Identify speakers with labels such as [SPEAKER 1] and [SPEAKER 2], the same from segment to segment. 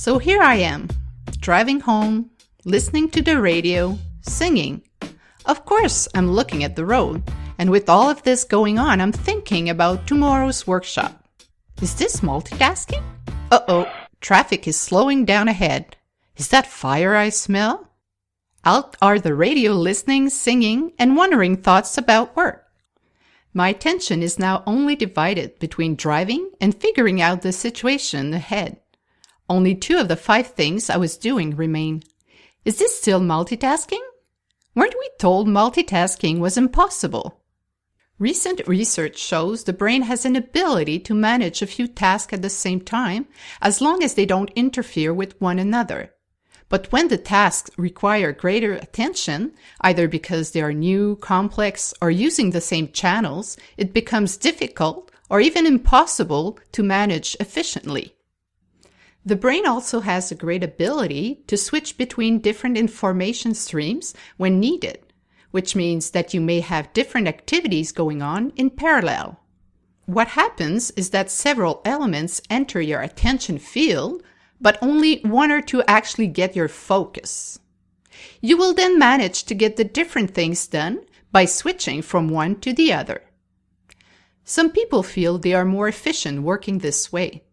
[SPEAKER 1] So here I am, driving home, listening to the radio, singing. Of course, I'm looking at the road, and with all of this going on, I'm thinking about tomorrow's workshop. Is this multitasking? Uh-oh, traffic is slowing down ahead. Is that fire I smell? Out are the radio listening, singing, and wondering thoughts about work. My attention is now only divided between driving and figuring out the situation ahead. Only 2 of the 5 things I was doing remain. Is this still multitasking? Weren't we told multitasking was impossible? Recent research shows the brain has an ability to manage a few tasks at the same time as long as they don't interfere with one another. But when the tasks require greater attention, either because they are new, complex, or using the same channels, it becomes difficult or even impossible to manage efficiently. The brain also has a great ability to switch between different information streams when needed, which means that you may have different activities going on in parallel. What happens is that several elements enter your attention field, but only 1 or 2 actually get your focus. You will then manage to get the different things done by switching from one to the other. Some people feel they are more efficient working this way.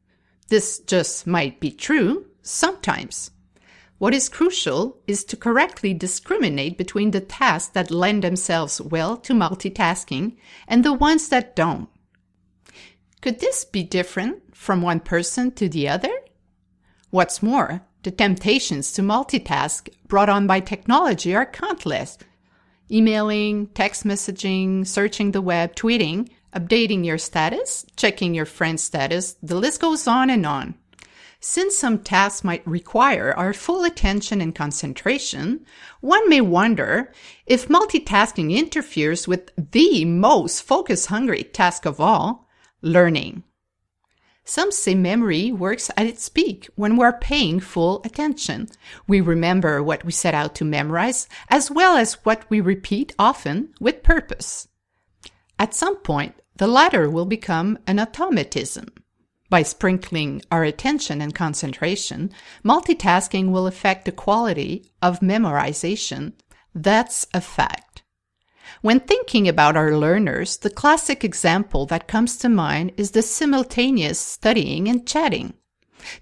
[SPEAKER 1] This just might be true sometimes. What is crucial is to correctly discriminate between the tasks that lend themselves well to multitasking and the ones that don't. Could this be different from one person to the other? What's more, the temptations to multitask brought on by technology are countless. Emailing, text messaging, searching the web, tweeting, updating your status, checking your friend's status, the list goes on and on. Since some tasks might require our full attention and concentration, one may wonder if multitasking interferes with the most focus-hungry task of all, learning. Some say memory works at its peak when we're paying full attention. We remember what we set out to memorize, as well as what we repeat often with purpose. At some point, the latter will become an automatism. By sprinkling our attention and concentration, multitasking will affect the quality of memorization. That's a fact. When thinking about our learners, the classic example that comes to mind is the simultaneous studying and chatting.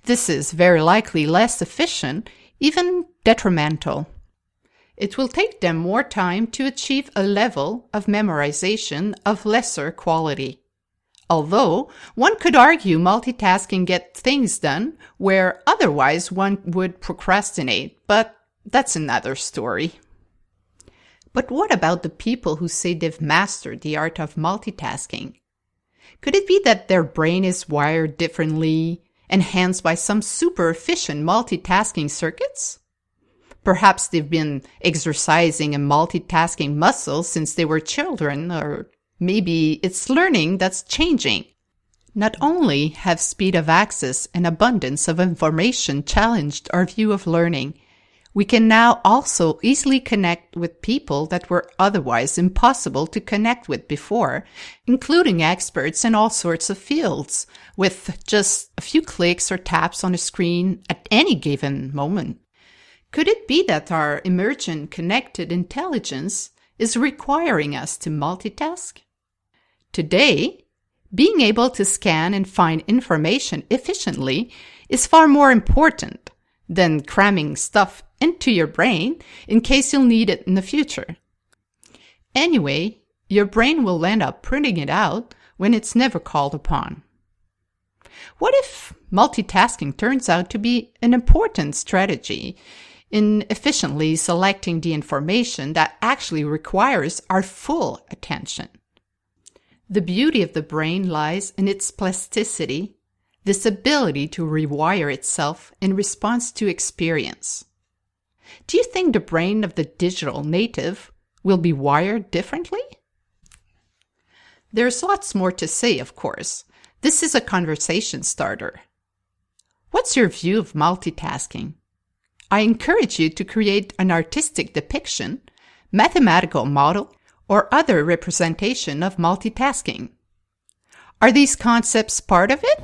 [SPEAKER 1] This is very likely less efficient, even detrimental. It will take them more time to achieve a level of memorization of lesser quality. Although, one could argue multitasking gets things done where otherwise one would procrastinate, but that's another story. But what about the people who say they've mastered the art of multitasking? Could it be that their brain is wired differently, enhanced by some super efficient multitasking circuits? Perhaps they've been exercising a multitasking muscle since they were children, or maybe it's learning that's changing. Not only have speed of access and abundance of information challenged our view of learning, we can now also easily connect with people that were otherwise impossible to connect with before, including experts in all sorts of fields, with just a few clicks or taps on a screen at any given moment. Could it be that our emergent connected intelligence is requiring us to multitask? Today, being able to scan and find information efficiently is far more important than cramming stuff into your brain in case you'll need it in the future. Anyway, your brain will end up printing it out when it's never called upon. What if multitasking turns out to be an important strategy in efficiently selecting the information that actually requires our full attention? The beauty of the brain lies in its plasticity, this ability to rewire itself in response to experience. Do you think the brain of the digital native will be wired differently? There's lots more to say, of course. This is a conversation starter. What's your view of multitasking? I encourage you to create an artistic depiction, mathematical model, or other representation of multitasking. Are these concepts part of it?